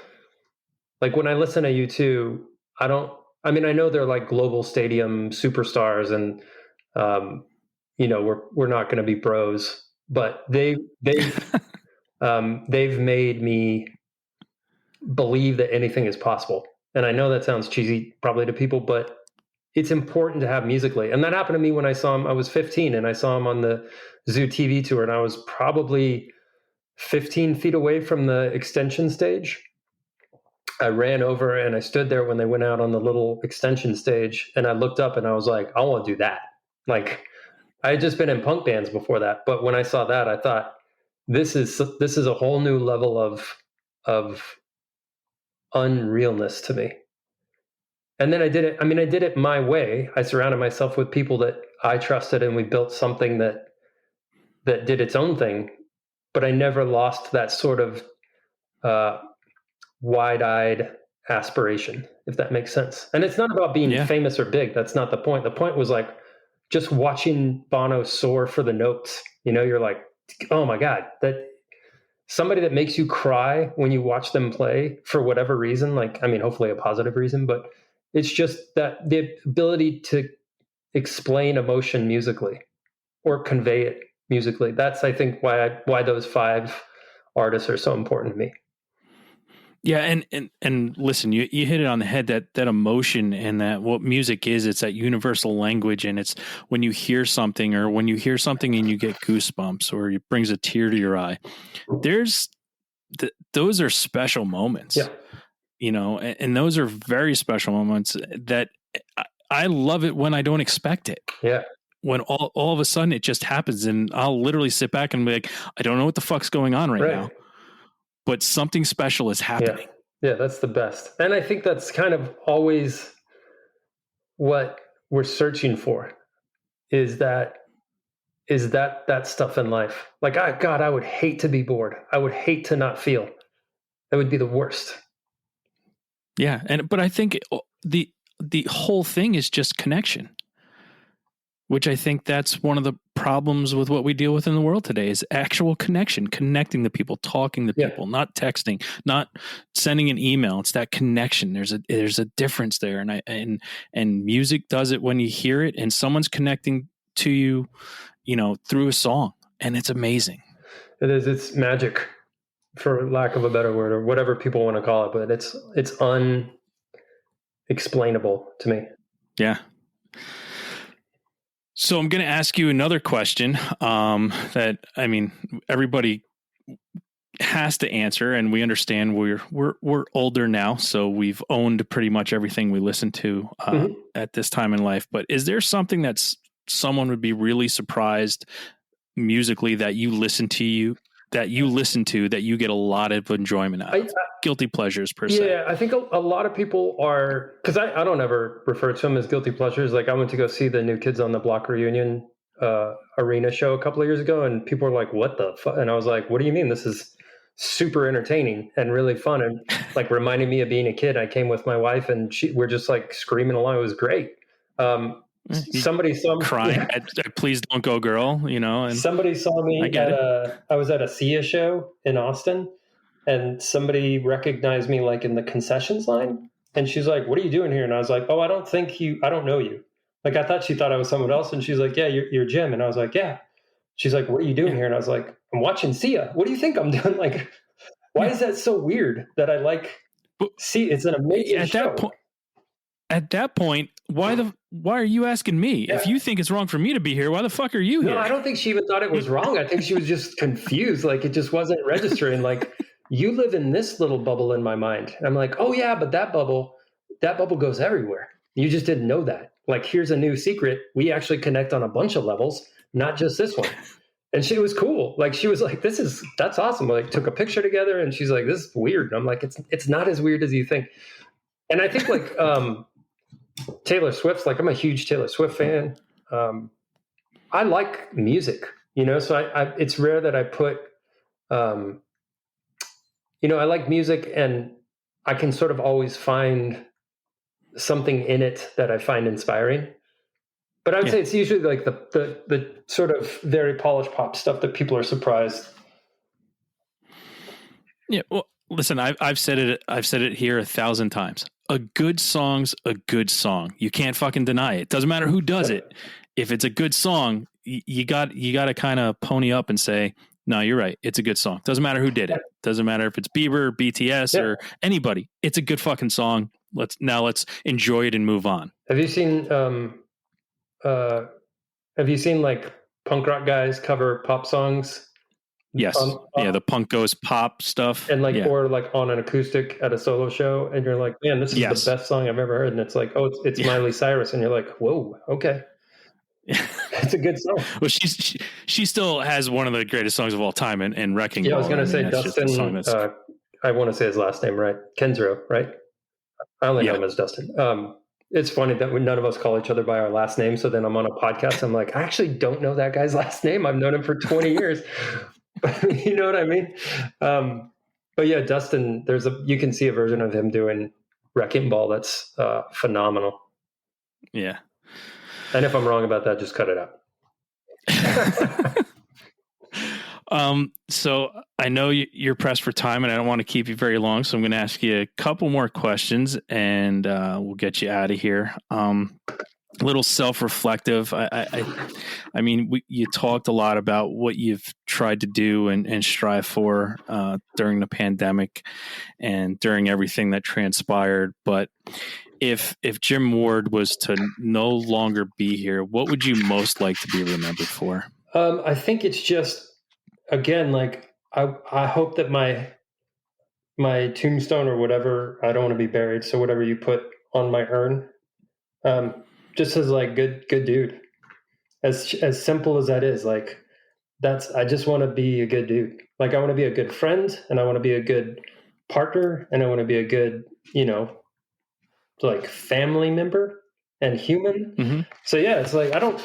Like when I listen to U2, I know they're like global stadium superstars, and we're not going to be bros, but they've made me believe that anything is possible. And I know that sounds cheesy probably to people, but it's important to have musically. And that happened to me when I saw him. I was 15 and I saw him on the Zoo TV tour, and I was probably 15 feet away from the extension stage. I ran over and I stood there when they went out on the little extension stage, and I looked up and I was like, I want to do that. Like, I had just been in punk bands before that, but when I saw that, I thought, this is a whole new level of unrealness to me. And then I did it. I did it my way. I surrounded myself with people that I trusted, and we built something that did its own thing. But I never lost that sort of wide-eyed aspiration, if that makes sense. And it's not about being famous or big. That's not the point. The point was like just watching Bono soar for the notes. You're like, oh my God, that somebody that makes you cry when you watch them play for whatever reason, hopefully a positive reason, but it's just that the ability to explain emotion musically or convey it musically. That's, I think, why those 5 artists are so important to me. Yeah. And listen, you hit it on the head, that emotion, and that what music is, it's that universal language. And it's when you hear something, or when you hear something and you get goosebumps, or it brings a tear to your eye, those are special moments, and those are very special moments that I love it when I don't expect it. Yeah. When all of a sudden it just happens, and I'll literally sit back and be like, I don't know what the fuck's going on right now, but something special is happening. Yeah, that's the best. And I think that's kind of always what we're searching for, is that stuff in life. Like, God, I would hate to be bored. I would hate to not feel. That would be the worst. Yeah. But I think the whole thing is just connection, which I think that's one of the problems with what we deal with in the world today, is actual connection, connecting the people, talking to people, not texting, not sending an email. It's that connection. There's a difference there. And music does it when you hear it and someone's connecting to you, through a song, and it's amazing. It is. It's magic, for lack of a better word, or whatever people want to call it, but it's unexplainable to me. Yeah. So I'm going to ask you another question that, everybody has to answer, and we understand we're older now, so we've owned pretty much everything we listen to at this time in life. But is there something that's someone would be really surprised musically that you listen to, that you get a lot of enjoyment out of? Guilty pleasures, per se. Yeah, I think a lot of people are, because I don't ever refer to them as guilty pleasures. Like, I went to go see the New Kids on the Block reunion arena show a couple of years ago, and people were like, what the fuck? And I was like, what do you mean? This is super entertaining and really fun, and like reminding me of being a kid. I came with my wife, and we're just like screaming along. It was great. Somebody saw me crying at Please Don't Go Girl, and somebody saw me I was at a Sia show in Austin, and somebody recognized me like in the concessions line, and she's like, what are you doing here? And I was like, oh, I don't know you. Like, I thought she thought I was someone else, and she's like, yeah, you're Jim. And I was like, yeah. She's like, what are you doing here? And I was like, I'm watching Sia. What do you think I'm doing? Like, why is that so weird that I like Sia? It's an amazing show. At that point, why are you asking me? Yeah. If you think it's wrong for me to be here, why the fuck are you here? No, I don't think she even thought it was wrong. I think she was just confused. Like, it just wasn't registering. Like, you live in this little bubble in my mind. And I'm like, oh yeah, but that bubble goes everywhere. You just didn't know that. Like, here's a new secret. We actually connect on a bunch of levels, not just this one. And she was cool. Like, she was like, that's awesome. We like took a picture together, and she's like, this is weird. And I'm like, it's not as weird as you think. And I think like Taylor Swift's like, I'm a huge Taylor Swift fan. I like music, you know, so it's rare that I put, you know, I like music, and I can sort of always find something in it that I find inspiring. But I would say it's usually like the sort of very polished pop stuff that people are surprised. Yeah. Well, listen, I've said it here 1,000 times. A good song's a good song. You can't fucking deny it. Doesn't matter who does it. If it's a good song, you got to kind of pony up and say, no, you're right. It's a good song. Doesn't matter who did it. Doesn't matter if it's Bieber, BTS, or anybody. It's a good fucking song. Let's enjoy it and move on. Have you seen like punk rock guys cover pop songs? Yes. The punk goes pop stuff. And like, or like on an acoustic at a solo show, and you're like, man, this is the best song I've ever heard. And it's like, oh, it's Miley Cyrus. And you're like, whoa, okay. It's a good song. Well, she still has one of the greatest songs of all time in Wrecking Ball. I was going to say Dustin. I want to say his last name right, Kenzro, right? I only know him as Dustin. It's funny that none of us call each other by our last name. So then I'm on a podcast. I'm like, I actually don't know that guy's last name. I've known him for 20 years. You know what I mean? But yeah, Dustin, you can see a version of him doing Wrecking Ball that's phenomenal. Yeah. And if I'm wrong about that, just cut it out. So I know you're pressed for time, and I don't want to keep you very long. So I'm going to ask you a couple more questions, and we'll get you out of here. A little self-reflective. I mean, you talked a lot about what you've tried to do and strive for during the pandemic and during everything that transpired. But if Jim Ward was to no longer be here, what would you most like to be remembered for? I think it's just, again, like I hope that my tombstone or whatever, I don't want to be buried. So whatever you put on my urn, just as like good dude, as simple as that is, like I just want to be a good dude. Like I want to be a good friend, and I want to be a good partner, and I want to be a good, you know, like family member and human. Mm-hmm. So yeah, it's like, I don't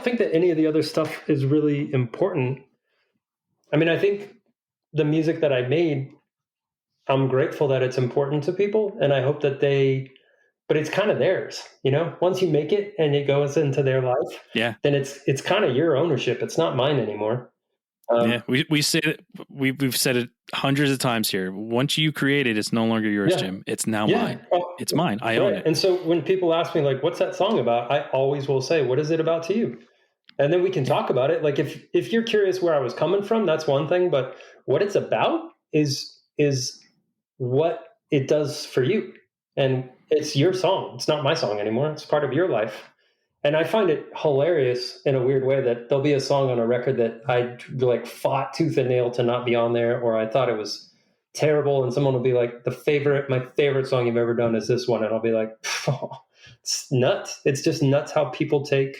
think that any of the other stuff is really important. I mean, I think the music that I made, I'm grateful that it's important to people, and I hope that but it's kind of theirs, you know, once you make it and it goes into their life, then it's kind of your ownership. It's not mine anymore. We say it, we've said it hundreds of times here. Once you create it, it's no longer yours, Jim. It's now mine. It's mine. I own it. And so when people ask me, like, what's that song about? I always will say, what is it about to you? And then we can talk about it. Like, if you're curious where I was coming from, that's one thing. But what it's about is what it does for you. And it's your song. It's not my song anymore. It's part of your life. And I find it hilarious in a weird way that there'll be a song on a record that I like fought tooth and nail to not be on there, or I thought it was terrible, and someone will be like, my favorite song you've ever done is this one, and I'll be like, oh, it's nuts. It's just nuts how people take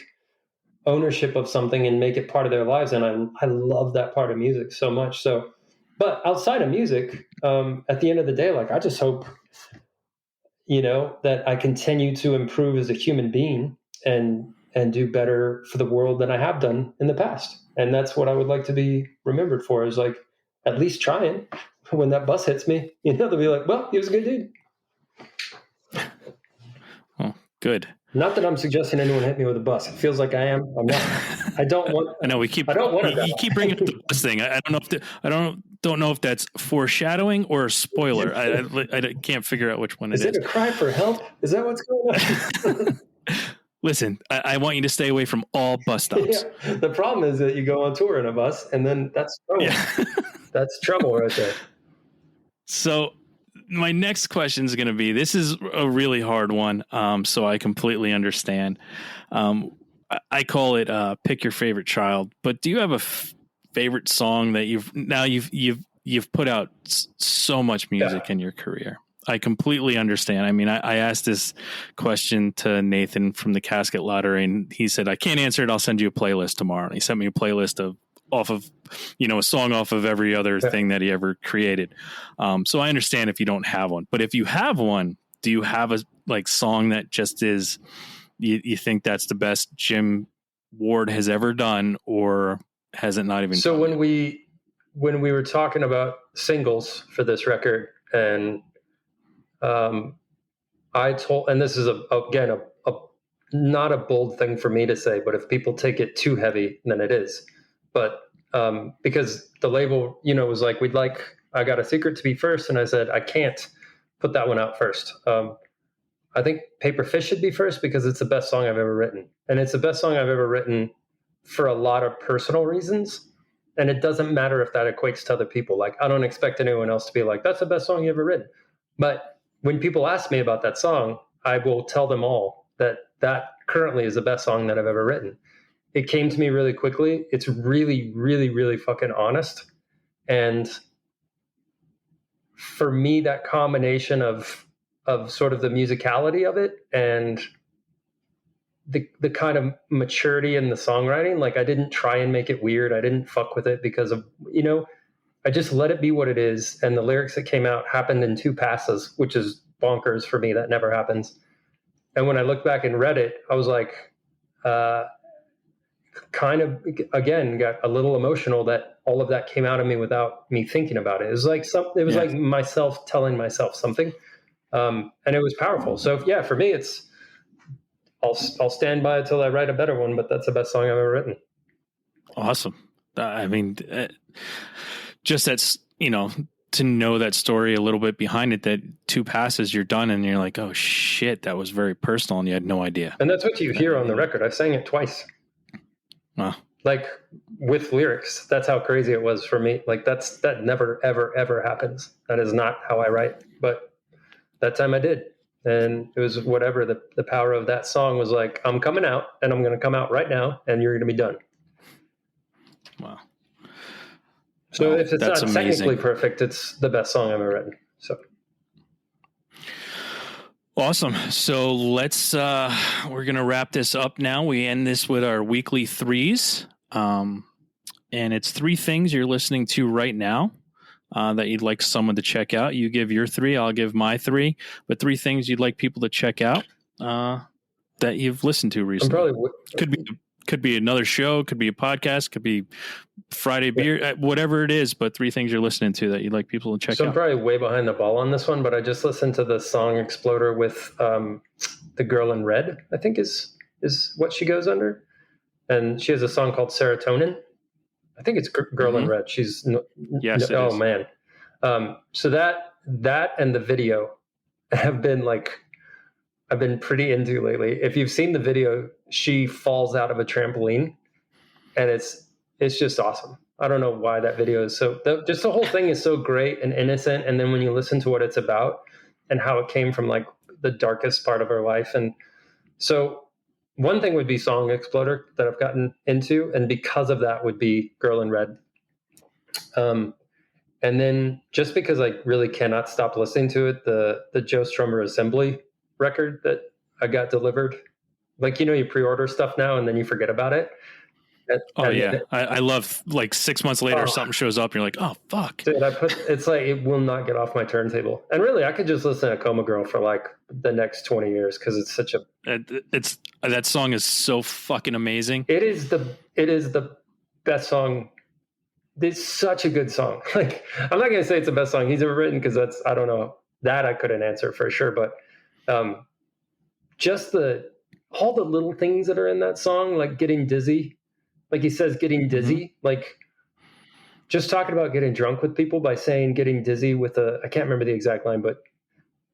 ownership of something and make it part of their lives, and I love that part of music so much. So, but outside of music, at the end of the day, like I just hope, you know, that I continue to improve as a human being and do better for the world than I have done in the past. And that's what I would like to be remembered for, is like at least trying. When that bus hits me, you know, they'll be like, well, he was a good dude. Oh, good. Not that I'm suggesting anyone hit me with a bus. It feels like I am. I'm not. I don't want. I know I don't want to. You keep bringing up the bus thing. I don't know if don't know if that's foreshadowing or a spoiler. I can't figure out which one it is. Is it a cry for help? Is that what's going on? Listen, I want you to stay away from all bus stops. Yeah. The problem is that you go on tour in a bus, and then that's trouble. Yeah. That's trouble right there. So my next question is going to be, this is a really hard one. So I completely understand. I call it pick your favorite child, but do you have a favorite song that you've put out so much music in your career? I completely understand. I mean, I asked this question to Nathan from the Casket Lottery, and he said, I can't answer it. I'll send you a playlist tomorrow. And he sent me a playlist off of, a song off of every other thing that he ever created. So I understand if you don't have one, but if you have one, do you have a song that just is, you think that's the best Jim Ward has ever done, or has it not even? So when we were talking about singles for this record, and I told, and this is again a not a bold thing for me to say, but if people take it too heavy, then it is. But because the label, was like, I Got a Secret to be first, and I said I can't put that one out first. I think Paper Fish should be first because it's the best song I've ever written, and it's the best song I've ever written for a lot of personal reasons. And it doesn't matter if that equates to other people. Like, I don't expect anyone else to be like, that's the best song you ever written. But when people ask me about that song, I will tell them all that currently is the best song that I've ever written. It came to me really quickly. It's really, really, really fucking honest. And for me, that combination of sort of the musicality of it and the kind of maturity in the songwriting, like I didn't try and make it weird. I didn't fuck with it because of, I just let it be what it is. And the lyrics that came out happened in 2 passes, which is bonkers for me. That never happens. And when I look back and read it, I was like, kind of, again, got a little emotional that all of that came out of me without me thinking about it. It was like like myself telling myself something. And it was powerful. So yeah, for me, I'll stand by it till I write a better one, but that's the best song I've ever written. Awesome. I mean, just that's, to know that story a little bit behind it, that 2 passes you're done and you're like, oh shit, that was very personal and you had no idea. And that's what you hear on the record. I sang it twice. Wow. Like with lyrics. That's how crazy it was for me. Like that never, ever, ever happens. That is not how I write. But that time I did. And it was whatever the power of that song was like, I'm coming out and I'm going to come out right now and you're going to be done. Wow. So if it's not amazing. Technically perfect, it's the best song I've ever written. So. Awesome. So let's, we're going to wrap this up now. We end this with our weekly threes. And it's 3 things you're listening to right now that you'd like someone to check out. You give your 3, I'll give my 3, but 3 things you'd like people to check out that you've listened to recently. Could be another show, could be a podcast, could be Friday beer, whatever it is, but 3 things you're listening to that you'd like people to check out. So I'm probably way behind the ball on this one, but I just listened to the song Exploder with the Girl in Red, I think is what she goes under. And she has a song called Serotonin. I think it's Girl in Red. Yes, oh man. So that and the video have been I've been pretty into lately. If you've seen the video, she falls out of a trampoline and it's just awesome. I don't know why that video is just the whole thing is so great and innocent. And then when you listen to what it's about and how it came from the darkest part of her life. And so one thing would be Song Exploder that I've gotten into. And because of that would be Girl in Red. And then just because I really cannot stop listening to it, the Joe Strummer Assembly record that I got delivered. You pre-order stuff now and then you forget about it. I love 6 months later something shows up and you're like, oh fuck. Dude, it's like it will not get off my turntable. And really I could just listen to Coma Girl for the next 20 years because it's such a that song is so fucking amazing. It is the best song. It's such a good song. I'm not gonna say it's the best song he's ever written because I don't know, that I couldn't answer for sure, but just all the little things that are in that song, like getting dizzy. Like he says, getting dizzy, just talking about getting drunk with people by saying getting dizzy with I can't remember the exact line, but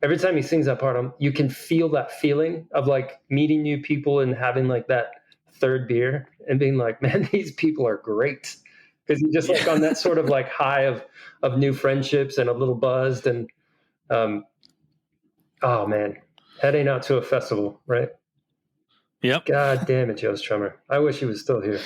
every time he sings that part, you can feel that feeling of meeting new people and having that 3rd beer and being like, man, these people are great. Because you're just on that sort of high of new friendships and a little buzzed and, oh man, heading out to a festival, right? Yep. God damn it, Joe Strummer. I wish he was still here.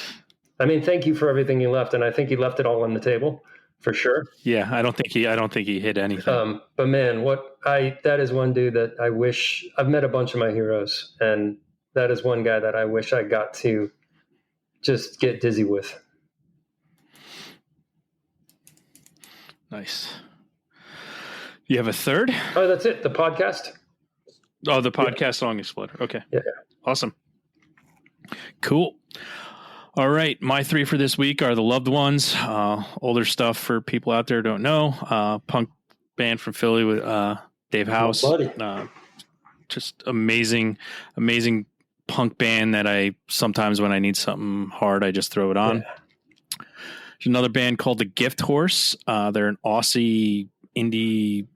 I mean, thank you for everything you left, and I think he left it all on the table. for sure. Yeah, I don't think he hit anything. But man, that is one dude that I wish I've met a bunch of my heroes, and that is one guy that I wish I got to just get dizzy with. Nice. You have a third? Oh, that's it. The podcast. Oh, the podcast song exploder. Okay. Yeah. Awesome. Cool. All right. My three for this week are The Loved Ones. Older stuff for people out there who don't know. Punk band from Philly with Dave House. Just amazing punk band that I sometimes when I need something hard, I just throw it on. Yeah. There's another band called The Gift Horse. They're an Aussie indie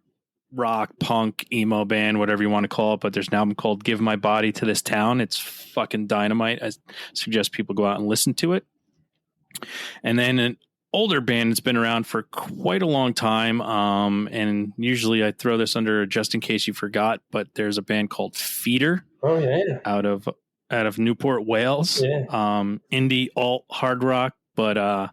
rock, punk, emo band, whatever you want to call it. But there's an album called Give My Body to This Town. It's fucking dynamite. I suggest people go out and listen to it. And then an older band that's been around for quite a long time. And usually I throw this under just in case you forgot, but there's a band called Feeder. Oh yeah. Out of Newport, Wales. Yeah. Indie alt hard rock, but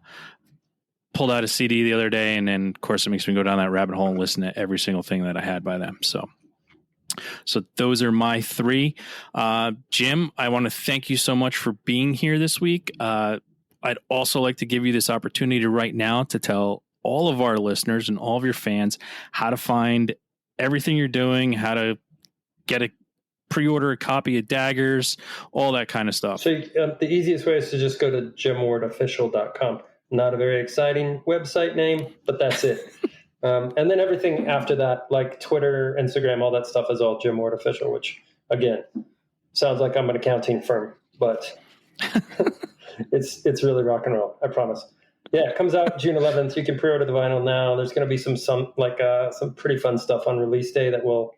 pulled out a CD the other day, and then of course it makes me go down that rabbit hole and listen to every single thing that I had by them. So those are my three. Jim, I want to thank you so much for being here this week. I'd also like to give you this opportunity right now to tell all of our listeners and all of your fans how to find everything you're doing, how to pre-order a copy of Daggers, all that kind of stuff. So the easiest way is to just go to jimwardofficial.com. Not a very exciting website name, but that's it. And then everything after that, like Twitter, Instagram, all that stuff is all Jim Ward Official, which, again, sounds like I'm an accounting firm, but it's really rock and roll, I promise. Yeah, it comes out June 11th. You can pre-order the vinyl now. There's going to be some pretty fun stuff on release day that we'll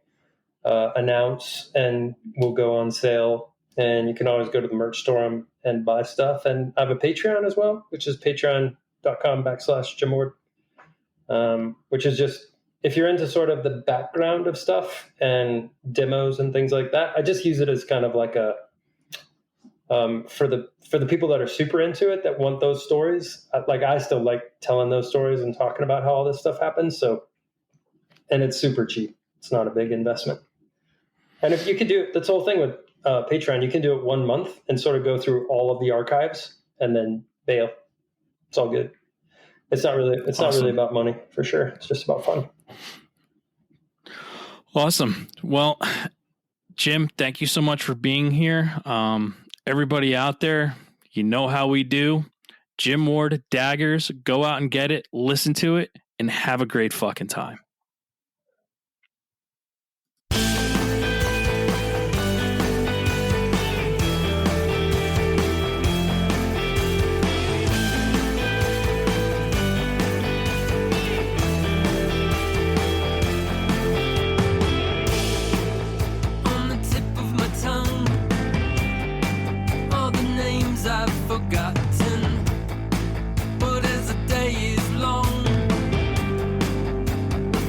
announce and will go on sale. And you can always go to the merch store and buy stuff. And I have a Patreon as well, which is patreon.com/Jim Ward, which is just, if you're into sort of the background of stuff and demos and things like that, I just use it as kind of like a, for the people that are super into it, that want those stories. I still like telling those stories and talking about how all this stuff happens. So, and it's super cheap. It's not a big investment. And if you could do it, that's the whole thing with Patreon, you can do it 1 month and sort of go through all of the archives and then bail. It's all good. It's not really about money, for sure. It's just about fun. Awesome. Well, Jim, thank you so much for being here. Everybody out there, you know how we do. Jim Ward, Daggers, go out and get it, listen to it, and have a great fucking time. Forgotten, but as the day is long, the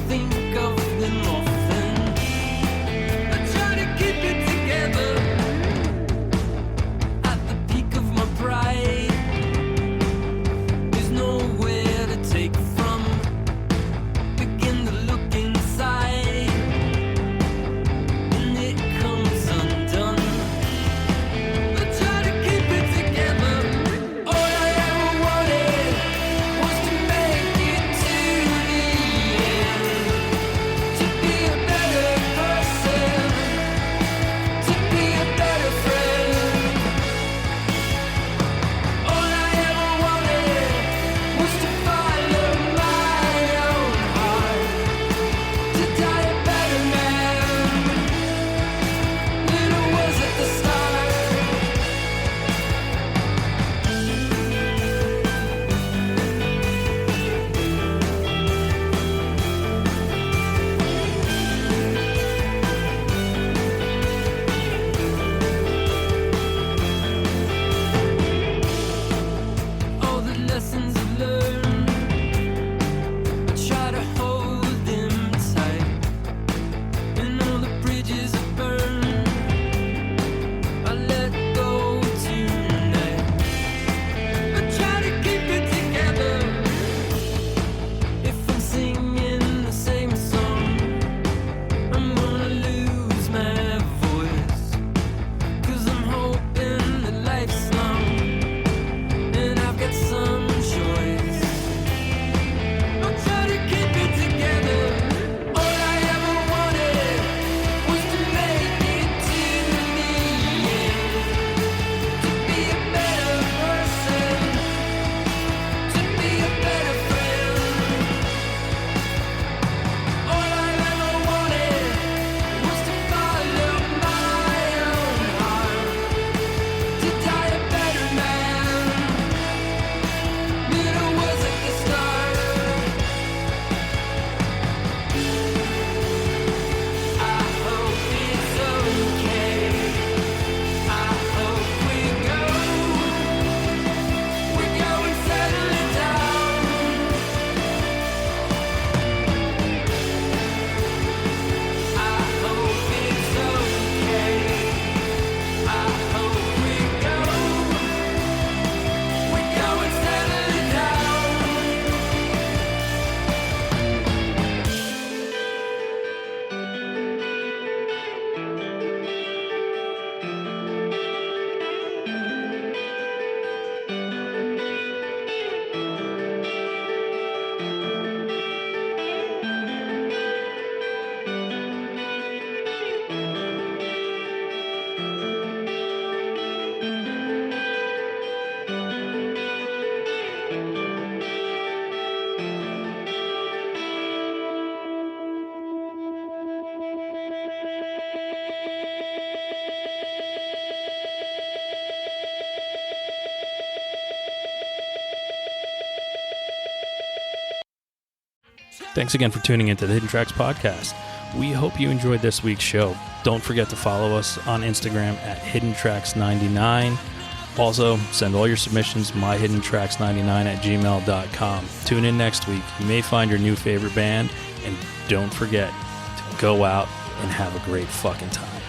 Thanks again for tuning into the Hidden Tracks podcast. We hope you enjoyed this week's show. Don't forget to follow us on Instagram at HiddenTracks99. Also, send all your submissions myhiddentracks99@gmail.com. Tune in next week. You may find your new favorite band, and don't forget to go out and have a great fucking time.